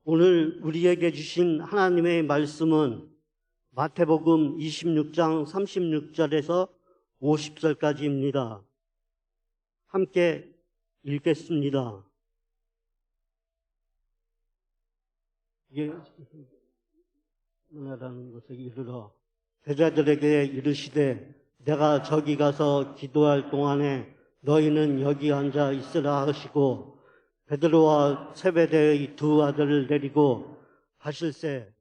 오늘 우리에게 주신 하나님의 말씀은 마태복음 26장 36절에서 50절까지입니다. 함께 읽겠습니다. 라는 것을 이르러 제자들에게 이르시되 내가 저기 가서 기도할 동안에 너희는 여기 앉아 있으라 하시고 베드로와 세베대의 두 아들을 데리고 가실새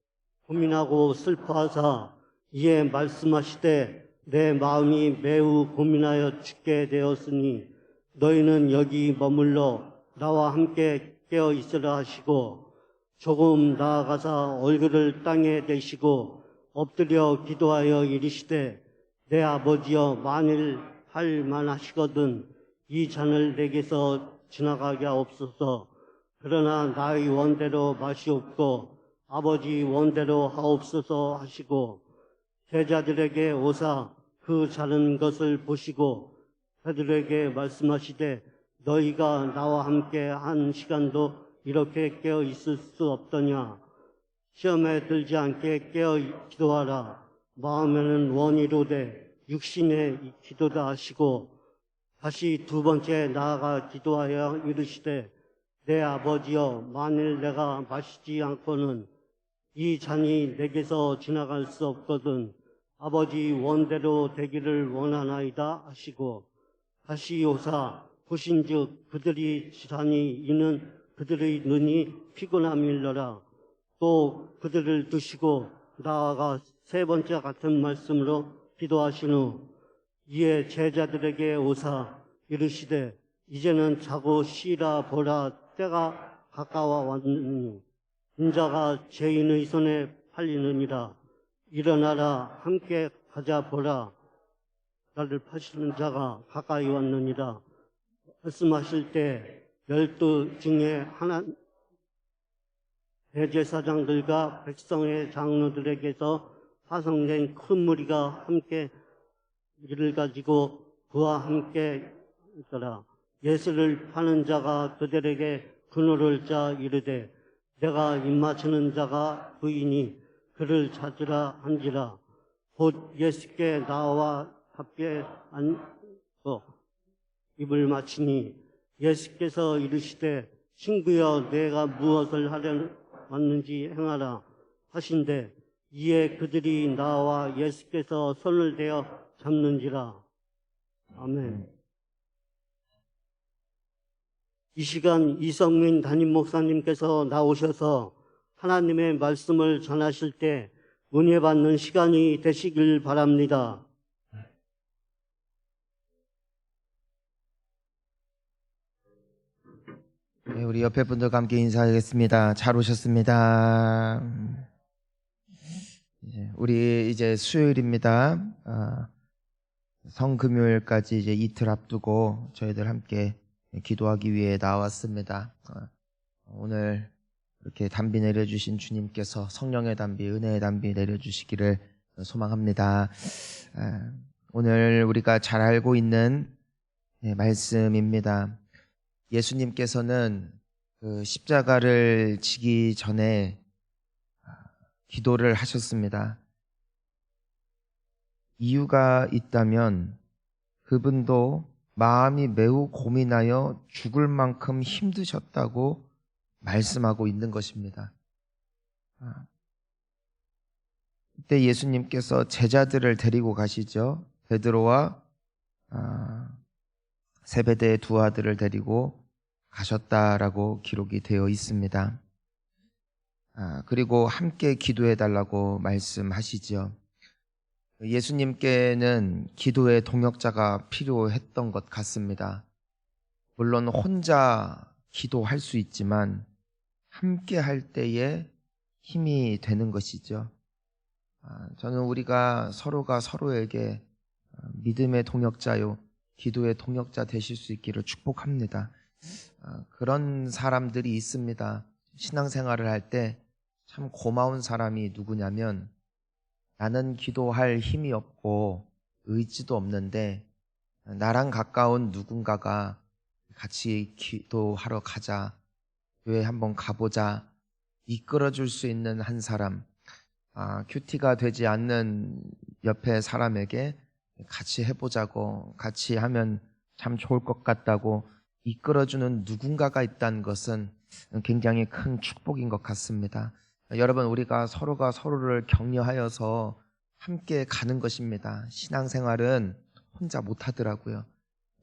고민하고 슬퍼하사 이에 말씀하시되 내 마음이 매우 고민하여 죽게 되었으니 너희는 여기 머물러 나와 함께 깨어 있으라 하시고 조금 나아가사 얼굴을 땅에 대시고 엎드려 기도하여 이르시되 내 아버지여 만일 할 만하시거든 이 잔을 내게서 지나가게 하옵소서. 그러나 나의 원대로 마시옵고 아버지 원대로 하옵소서 하시고 제자들에게 오사 그 자는 것을 보시고 베드로에게 말씀하시되 너희가 나와 함께 한 시간도 이렇게 깨어 있을 수 없더냐. 시험에 들지 않게 깨어 기도하라. 마음에는 원이로되 육신의 기도다 하시고 다시 두 번째 나아가 기도하여 이르시되 내 아버지여 만일 내가 마시지 않고는 이 잔이 내게서 지나갈 수 없거든 아버지 원대로 되기를 원하나이다 하시고 다시 오사 보신즉 그들이 지산이 이는 그들의 눈이 피곤함이 일러라. 또 그들을 두시고 나아가 세 번째 같은 말씀으로 기도하신 후 이에 제자들에게 오사 이르시되 이제는 자고 쉬라. 보라 때가 가까워 왔느니 인자가 죄인의 손에 팔리느니라. 일어나라 함께 가자. 보라 나를 파시는 자가 가까이 왔느니라. 말씀하실 때 12 중에 하나 대제사장들과 백성의 장로들에게서 파송된 큰 무리가 함께 이를 가지고 그와 함께 있더라. 예수를 파는 자가 그들에게 그노를 짜 이르되 내가 입맞추는 자가 그이니 그를 찾으라 한지라. 곧 예수께 나와 함께 앉고 입을 맞추니 예수께서 이르시되 친구여 내가 무엇을 하려 왔는지 행하라 하신대 이에 그들이 나와 예수께서 손을 대어 잡는지라. 아멘. 이 시간 이성민 담임 목사님께서 나오셔서 하나님의 말씀을 전하실 때 은혜 받는 시간이 되시길 바랍니다. 네, 우리 옆에 분들과 함께 인사하겠습니다. 잘 오셨습니다. 우리 이제 수요일입니다. 성금요일까지 이제 이틀 앞두고 저희들 함께 기도하기 위해 나왔습니다. 오늘 이렇게 담비 내려주신 주님께서 성령의 담비, 은혜의 담비 내려주시기를 소망합니다. 오늘 우리가 잘 알고 있는 말씀입니다. 예수님께서는 그 십자가를 지기 전에 기도를 하셨습니다. 이유가 있다면 그분도 마음이 매우 고민하여 죽을 만큼 힘드셨다고 말씀하고 있는 것입니다. 그때 예수님께서 제자들을 데리고 가시죠. 베드로와 세베대의 두 아들을 데리고 가셨다라고 기록이 되어 있습니다. 그리고 함께 기도해달라고 말씀하시죠. 예수님께는 기도의 동역자가 필요했던 것 같습니다. 물론 혼자 기도할 수 있지만 함께 할 때에 힘이 되는 것이죠. 저는 우리가 서로가 서로에게 믿음의 동역자요 기도의 동역자 되실 수 있기를 축복합니다. 그런 사람들이 있습니다. 신앙생활을 할 때 참 고마운 사람이 누구냐면 나는 기도할 힘이 없고 의지도 없는데 나랑 가까운 누군가가 같이 기도하러 가자, 교회 한번 가보자, 이끌어줄 수 있는 한 사람, 큐티가 되지 않는 옆에 사람에게 같이 해보자고, 같이 하면 참 좋을 것 같다고 이끌어주는 누군가가 있다는 것은 굉장히 큰 축복인 것 같습니다. 여러분, 우리가 서로가 서로를 격려하여서 함께 가는 것입니다. 신앙생활은 혼자 못하더라고요.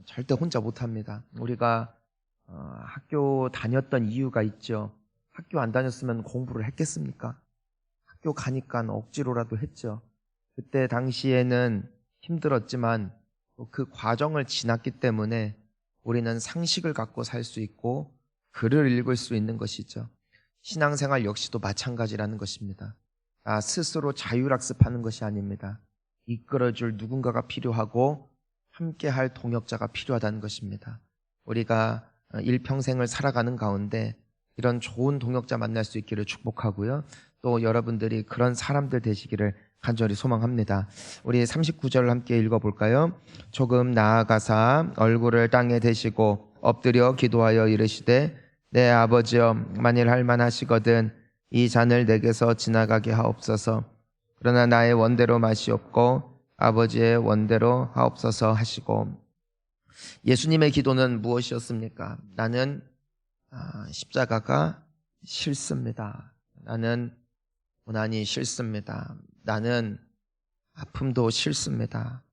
절대 혼자 못합니다. 우리가 학교 다녔던 이유가 있죠. 학교 안 다녔으면 공부를 했겠습니까? 학교 가니까 억지로라도 했죠. 그때 당시에는 힘들었지만 그 과정을 지났기 때문에 우리는 상식을 갖고 살 수 있고 글을 읽을 수 있는 것이죠. 신앙생활 역시도 마찬가지라는 것입니다. 스스로 자율학습하는 것이 아닙니다. 이끌어줄 누군가가 필요하고 함께할 동역자가 필요하다는 것입니다. 우리가 일평생을 살아가는 가운데 이런 좋은 동역자 만날 수 있기를 축복하고요. 또 여러분들이 그런 사람들 되시기를 간절히 소망합니다. 우리 39절 함께 읽어볼까요? 조금 나아가사 얼굴을 땅에 대시고 엎드려 기도하여 이르시되 내 아버지여, 만일 할만하시거든 이 잔을 내게서 지나가게 하옵소서. 그러나 나의 원대로 마시옵고 아버지의 원대로 하옵소서 하시고, 예수님의 기도는 무엇이었습니까? 나는 십자가가 싫습니다. 나는 고난이 싫습니다. 나는 아픔도 싫습니다.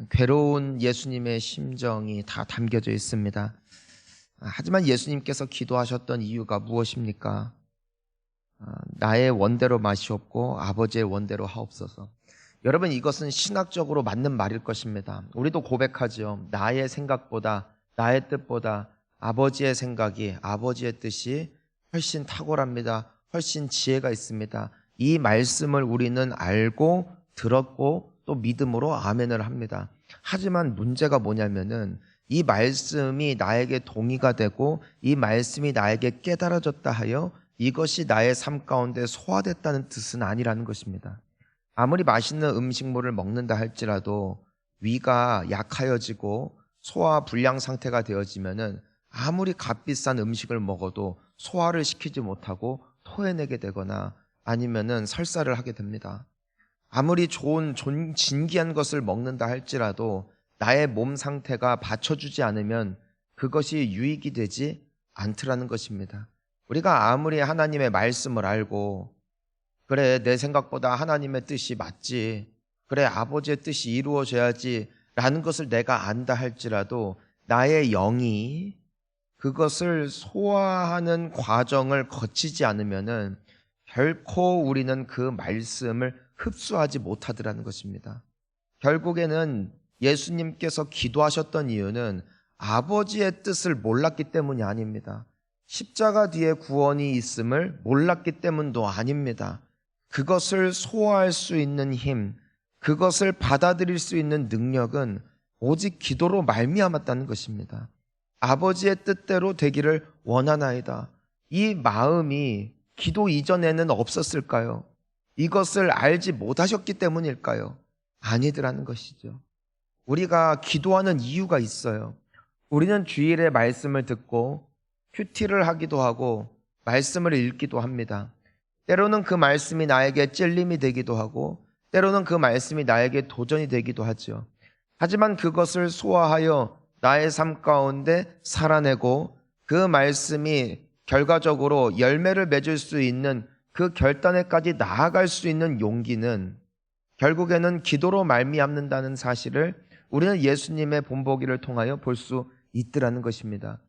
괴로운 예수님의 심정이 다 담겨져 있습니다. 하지만 예수님께서 기도하셨던 이유가 무엇입니까? 나의 원대로 마시옵고 아버지의 원대로 하옵소서. 여러분, 이것은 신학적으로 맞는 말일 것입니다. 우리도 고백하죠. 나의 생각보다, 나의 뜻보다 아버지의 생각이, 아버지의 뜻이 훨씬 탁월합니다. 훨씬 지혜가 있습니다. 이 말씀을 우리는 알고 들었고 또 믿음으로 아멘을 합니다. 하지만 문제가 뭐냐면은 이 말씀이 나에게 동의가 되고 이 말씀이 나에게 깨달아졌다 하여 이것이 나의 삶 가운데 소화됐다는 뜻은 아니라는 것입니다. 아무리 맛있는 음식물을 먹는다 할지라도 위가 약하여지고 소화 불량 상태가 되어지면은 아무리 값비싼 음식을 먹어도 소화를 시키지 못하고 토해내게 되거나 아니면은 설사를 하게 됩니다. 아무리 좋은 진귀한 것을 먹는다 할지라도 나의 몸 상태가 받쳐주지 않으면 그것이 유익이 되지 않더라는 것입니다. 우리가 아무리 하나님의 말씀을 알고 그래, 내 생각보다 하나님의 뜻이 맞지, 그래, 아버지의 뜻이 이루어져야지 라는 것을 내가 안다 할지라도 나의 영이 그것을 소화하는 과정을 거치지 않으면은 결코 우리는 그 말씀을 흡수하지 못하더라는 것입니다. 결국에는 예수님께서 기도하셨던 이유는 아버지의 뜻을 몰랐기 때문이 아닙니다. 십자가 뒤에 구원이 있음을 몰랐기 때문도 아닙니다. 그것을 소화할 수 있는 힘, 그것을 받아들일 수 있는 능력은 오직 기도로 말미암았다는 것입니다. 아버지의 뜻대로 되기를 원하나이다. 이 마음이 기도 이전에는 없었을까요? 이것을 알지 못하셨기 때문일까요? 아니더라는 것이죠. 우리가 기도하는 이유가 있어요. 우리는 주일에 말씀을 듣고 큐티를 하기도 하고 말씀을 읽기도 합니다. 때로는 그 말씀이 나에게 찔림이 되기도 하고 때로는 그 말씀이 나에게 도전이 되기도 하죠. 하지만 그것을 소화하여 나의 삶 가운데 살아내고 그 말씀이 결과적으로 열매를 맺을 수 있는 그 결단에까지 나아갈 수 있는 용기는 결국에는 기도로 말미암는다는 사실을 우리는 예수님의 본보기를 통하여 볼 수 있더라는 것입니다.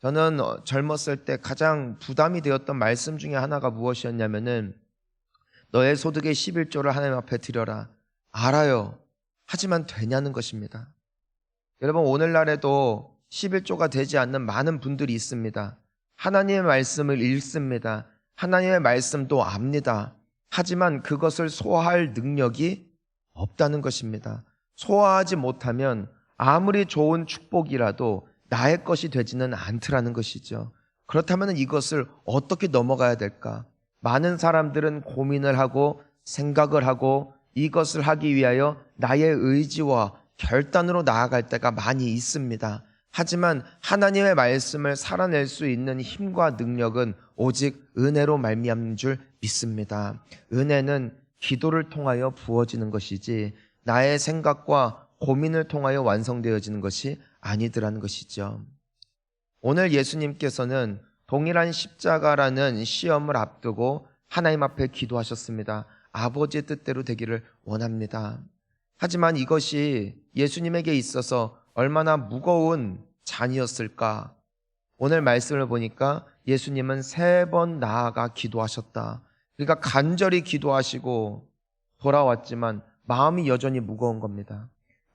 저는 젊었을 때 가장 부담이 되었던 말씀 중에 하나가 무엇이었냐면은 너의 소득의 11조를 하나님 앞에 드려라. 알아요. 하지만 되냐는 것입니다. 여러분, 오늘날에도 11조가 되지 않는 많은 분들이 있습니다. 하나님의 말씀을 읽습니다. 하나님의 말씀도 압니다. 하지만 그것을 소화할 능력이 없다는 것입니다. 소화하지 못하면 아무리 좋은 축복이라도 나의 것이 되지는 않더라는 것이죠. 그렇다면 이것을 어떻게 넘어가야 될까? 많은 사람들은 고민을 하고 생각을 하고 이것을 하기 위하여 나의 의지와 결단으로 나아갈 때가 많이 있습니다. 하지만 하나님의 말씀을 살아낼 수 있는 힘과 능력은 오직 은혜로 말미암는 줄 믿습니다. 은혜는 기도를 통하여 부어지는 것이지 나의 생각과 고민을 통하여 완성되어지는 것이 아니더라는 것이죠. 오늘 예수님께서는 동일한 십자가라는 시험을 앞두고 하나님 앞에 기도하셨습니다. 아버지의 뜻대로 되기를 원합니다. 하지만 이것이 예수님에게 있어서 얼마나 무거운 잔이었을까? 오늘 말씀을 보니까 예수님은 3번 나아가 기도하셨다. 그러니까 간절히 기도하시고 돌아왔지만 마음이 여전히 무거운 겁니다.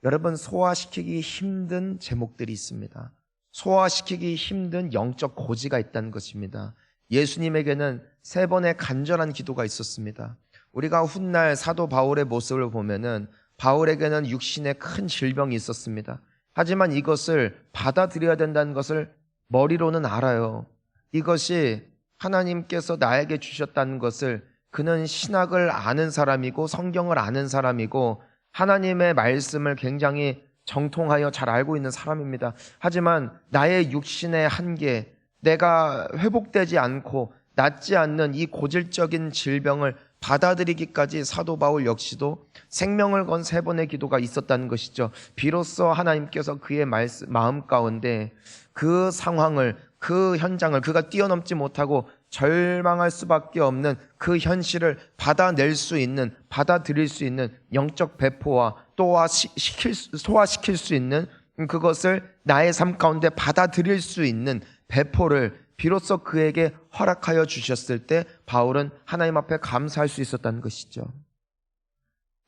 여러분, 소화시키기 힘든 제목들이 있습니다. 소화시키기 힘든 영적 고지가 있다는 것입니다. 예수님에게는 3번의 간절한 기도가 있었습니다. 우리가 훗날 사도 바울의 모습을 보면은 바울에게는 육신에 큰 질병이 있었습니다. 하지만 이것을 받아들여야 된다는 것을 머리로는 알아요. 이것이 하나님께서 나에게 주셨다는 것을, 그는 신학을 아는 사람이고 성경을 아는 사람이고 하나님의 말씀을 굉장히 정통하여 잘 알고 있는 사람입니다. 하지만 나의 육신의 한계, 내가 회복되지 않고 낫지 않는 이 고질적인 질병을 받아들이기까지 사도 바울 역시도 생명을 건 3번의 기도가 있었다는 것이죠. 비로소 하나님께서 그의 마음 가운데 그 상황을, 그 현장을 그가 뛰어넘지 못하고 절망할 수밖에 없는 그 현실을 받아낼 수 있는, 받아들일 수 있는 영적 배포와 소화시킬 수 있는, 그것을 나의 삶 가운데 받아들일 수 있는 배포를 비로소 그에게 허락하여 주셨을 때 바울은 하나님 앞에 감사할 수 있었다는 것이죠.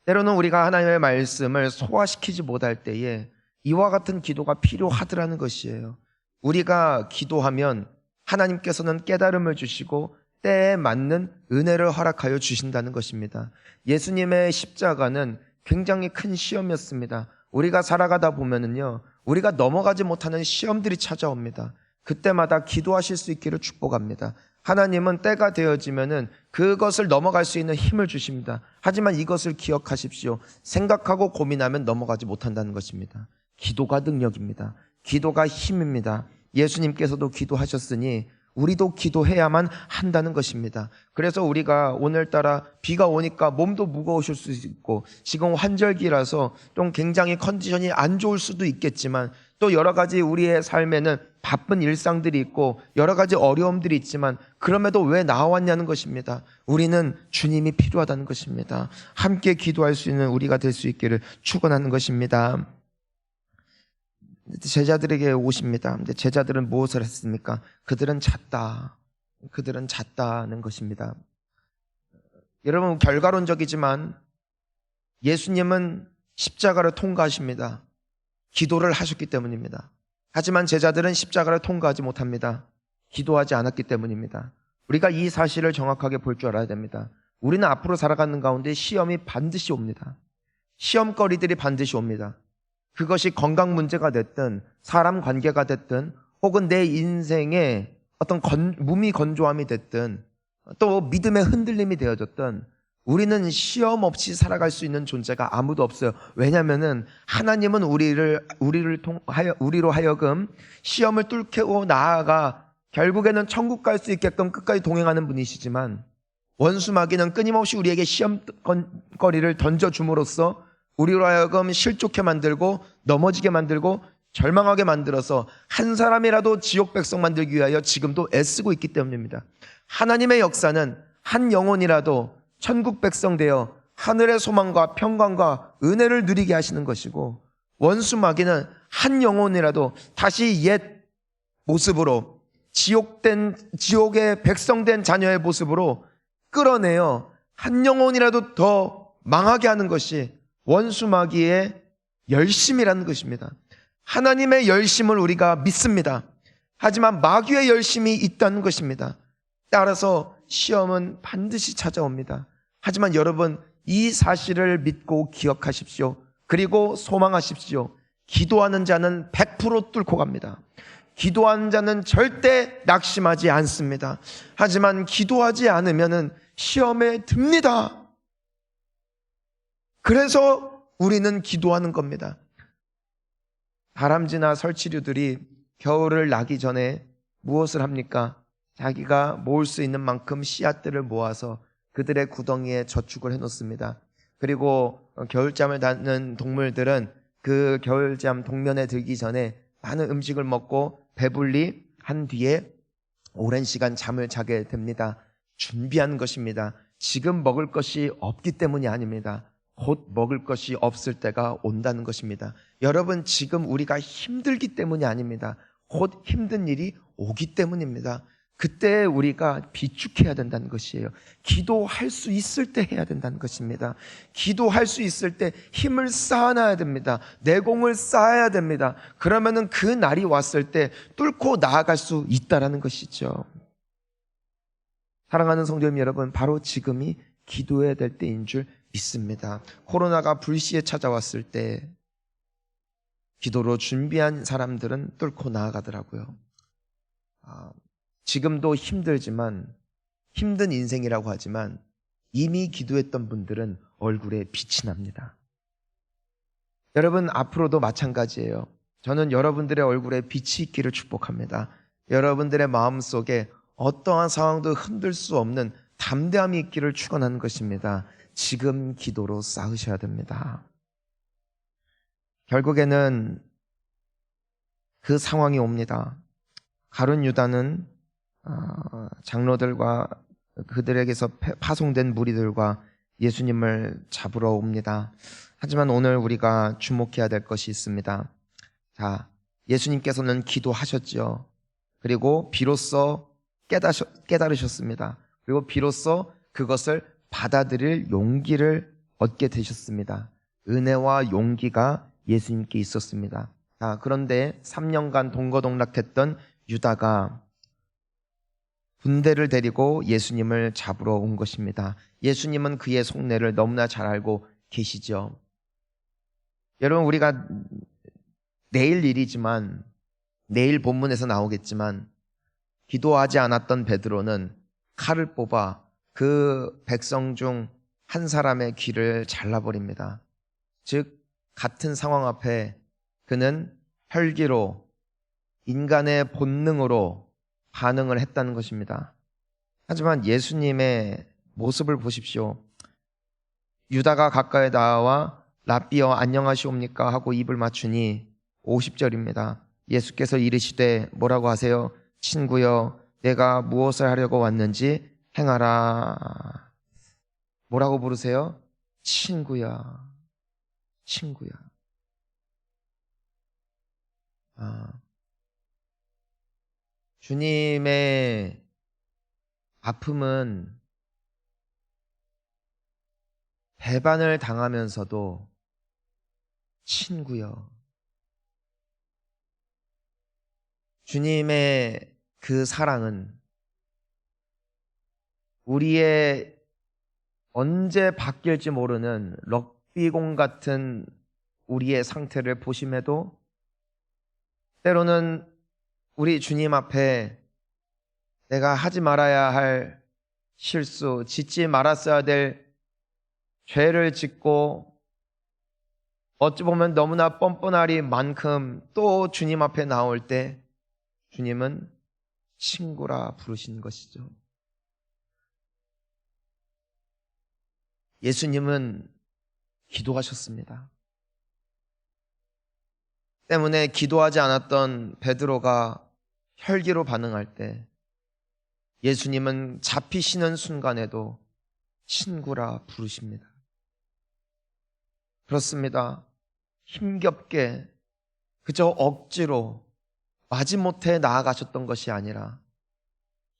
때로는 우리가 하나님의 말씀을 소화시키지 못할 때에 이와 같은 기도가 필요하더라는 것이에요. 우리가 기도하면 하나님께서는 깨달음을 주시고 때에 맞는 은혜를 허락하여 주신다는 것입니다. 예수님의 십자가는 굉장히 큰 시험이었습니다. 우리가 살아가다 보면은요, 우리가 넘어가지 못하는 시험들이 찾아옵니다. 그때마다 기도하실 수 있기를 축복합니다. 하나님은 때가 되어지면은 그것을 넘어갈 수 있는 힘을 주십니다. 하지만 이것을 기억하십시오. 생각하고 고민하면 넘어가지 못한다는 것입니다. 기도가 능력입니다. 기도가 힘입니다. 예수님께서도 기도하셨으니 우리도 기도해야만 한다는 것입니다. 그래서 우리가 오늘따라 비가 오니까 몸도 무거우실 수 있고 지금 환절기라서 좀 굉장히 컨디션이 안 좋을 수도 있겠지만 또 여러 가지 우리의 삶에는 바쁜 일상들이 있고 여러 가지 어려움들이 있지만 그럼에도 왜 나왔냐는 것입니다. 우리는 주님이 필요하다는 것입니다. 함께 기도할 수 있는 우리가 될 수 있기를 축원하는 것입니다. 제자들에게 오십니다. 근데 제자들은 무엇을 했습니까? 그들은 잤다. 그들은 잤다는 것입니다. 여러분, 결과론적이지만 예수님은 십자가를 통과하십니다. 기도를 하셨기 때문입니다. 하지만 제자들은 십자가를 통과하지 못합니다. 기도하지 않았기 때문입니다. 우리가 이 사실을 정확하게 볼 줄 알아야 됩니다. 우리는 앞으로 살아가는 가운데 시험이 반드시 옵니다. 시험거리들이 반드시 옵니다. 그것이 건강 문제가 됐든 사람 관계가 됐든 혹은 내 인생의 어떤 몸이 건조함이 됐든 또 믿음의 흔들림이 되어졌든 우리는 시험 없이 살아갈 수 있는 존재가 아무도 없어요. 왜냐하면은 하나님은 우리로 하여금 시험을 뚫고 나아가 결국에는 천국 갈 수 있게끔 끝까지 동행하는 분이시지만 원수 마귀는 끊임없이 우리에게 시험거리를 던져줌으로써 우리로 하여금 실족해 만들고 넘어지게 만들고 절망하게 만들어서 한 사람이라도 지옥 백성 만들기 위하여 지금도 애쓰고 있기 때문입니다. 하나님의 역사는 한 영혼이라도 천국 백성 되어 하늘의 소망과 평강과 은혜를 누리게 하시는 것이고 원수 마귀는 한 영혼이라도 다시 옛 모습으로 지옥의 백성된 자녀의 모습으로 끌어내어 한 영혼이라도 더 망하게 하는 것이 원수 마귀의 열심이라는 것입니다. 하나님의 열심을 우리가 믿습니다. 하지만 마귀의 열심이 있다는 것입니다. 따라서 시험은 반드시 찾아옵니다. 하지만 여러분, 이 사실을 믿고 기억하십시오. 그리고 소망하십시오. 기도하는 자는 100% 뚫고 갑니다. 기도하는 자는 절대 낙심하지 않습니다. 하지만 기도하지 않으면 시험에 듭니다. 그래서 우리는 기도하는 겁니다. 다람쥐나 설치류들이 겨울을 나기 전에 무엇을 합니까? 자기가 모을 수 있는 만큼 씨앗들을 모아서 그들의 구덩이에 저축을 해놓습니다. 그리고 겨울잠을 자는 동물들은 그 겨울잠 동면에 들기 전에 많은 음식을 먹고 배불리 한 뒤에 오랜 시간 잠을 자게 됩니다. 준비한 것입니다. 지금 먹을 것이 없기 때문이 아닙니다. 곧 먹을 것이 없을 때가 온다는 것입니다. 여러분, 지금 우리가 힘들기 때문이 아닙니다. 곧 힘든 일이 오기 때문입니다. 그때 우리가 비축해야 된다는 것이에요. 기도할 수 있을 때 해야 된다는 것입니다. 기도할 수 있을 때 힘을 쌓아놔야 됩니다. 내공을 쌓아야 됩니다. 그러면은 그 날이 왔을 때 뚫고 나아갈 수 있다라는 것이죠. 사랑하는 성도님 여러분, 바로 지금이 기도해야 될 때인 줄 믿습니다. 코로나가 불시에 찾아왔을 때 기도로 준비한 사람들은 뚫고 나아가더라고요. 지금도 힘들지만, 힘든 인생이라고 하지만 이미 기도했던 분들은 얼굴에 빛이 납니다. 여러분, 앞으로도 마찬가지예요. 저는 여러분들의 얼굴에 빛이 있기를 축복합니다. 여러분들의 마음속에 어떠한 상황도 흔들 수 없는 담대함이 있기를 축원하는 것입니다. 지금 기도로 쌓으셔야 됩니다. 결국에는 그 상황이 옵니다. 가룟 유다는 장로들과 그들에게서 파송된 무리들과 예수님을 잡으러 옵니다. 하지만 오늘 우리가 주목해야 될 것이 있습니다. 자, 예수님께서는 기도하셨죠. 그리고 비로소 깨달으셨습니다. 그리고 비로소 그것을 받아들일 용기를 얻게 되셨습니다. 은혜와 용기가 예수님께 있었습니다. 자, 그런데 3년간 동거동락했던 유다가 군대를 데리고 예수님을 잡으러 온 것입니다. 예수님은 그의 속내를 너무나 잘 알고 계시죠. 여러분, 우리가 내일 일이지만, 내일 본문에서 나오겠지만, 기도하지 않았던 베드로는 칼을 뽑아 그 백성 중 한 사람의 귀를 잘라버립니다. 즉, 같은 상황 앞에 그는 혈기로, 인간의 본능으로 반응을 했다는 것입니다. 하지만 예수님의 모습을 보십시오. 유다가 가까이 나와 라삐여 안녕하시옵니까 하고 입을 맞추니 50절입니다. 예수께서 이르시되 뭐라고 하세요? 친구여, 내가 무엇을 하려고 왔는지 행하라. 뭐라고 부르세요? 친구야, 친구야. 주님의 아픔은 배반을 당하면서도 친구여. 주님의 그 사랑은 우리의 언제 바뀔지 모르는 럭비공 같은 우리의 상태를 보심에도 때로는 우리 주님 앞에 내가 하지 말아야 할 실수, 짓지 말았어야 될 죄를 짓고 어찌 보면 너무나 뻔뻔하리 만큼 또 주님 앞에 나올 때 주님은 친구라 부르신 것이죠. 예수님은 기도하셨습니다. 때문에 기도하지 않았던 베드로가 혈기로 반응할 때 예수님은 잡히시는 순간에도 친구라 부르십니다. 그렇습니다. 힘겹게 그저 억지로 마지못해 나아가셨던 것이 아니라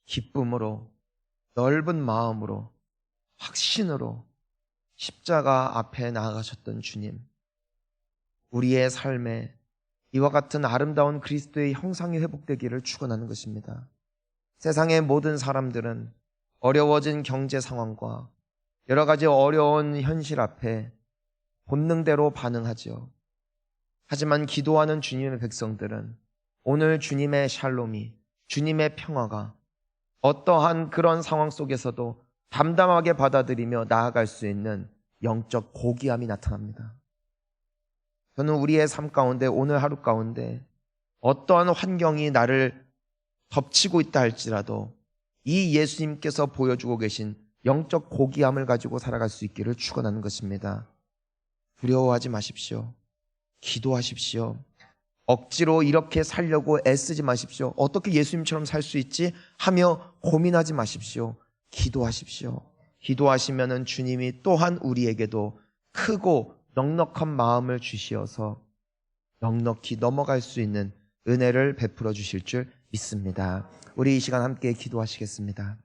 기쁨으로, 넓은 마음으로, 확신으로 십자가 앞에 나아가셨던 주님, 우리의 삶에 이와 같은 아름다운 그리스도의 형상이 회복되기를 축원하는 것입니다. 세상의 모든 사람들은 어려워진 경제 상황과 여러 가지 어려운 현실 앞에 본능대로 반응하죠. 하지만 기도하는 주님의 백성들은 오늘 주님의 샬롬이, 주님의 평화가 어떠한 그런 상황 속에서도 담담하게 받아들이며 나아갈 수 있는 영적 고귀함이 나타납니다. 저는 우리의 삶 가운데, 오늘 하루 가운데 어떠한 환경이 나를 덮치고 있다 할지라도 이 예수님께서 보여주고 계신 영적 고귀함을 가지고 살아갈 수 있기를 축원하는 것입니다. 두려워하지 마십시오. 기도하십시오. 억지로 이렇게 살려고 애쓰지 마십시오. 어떻게 예수님처럼 살 수 있지? 하며 고민하지 마십시오. 기도하십시오. 기도하시면은 주님이 또한 우리에게도 크고 넉넉한 마음을 주시어서 넉넉히 넘어갈 수 있는 은혜를 베풀어 주실 줄 믿습니다. 우리 이 시간 함께 기도하시겠습니다.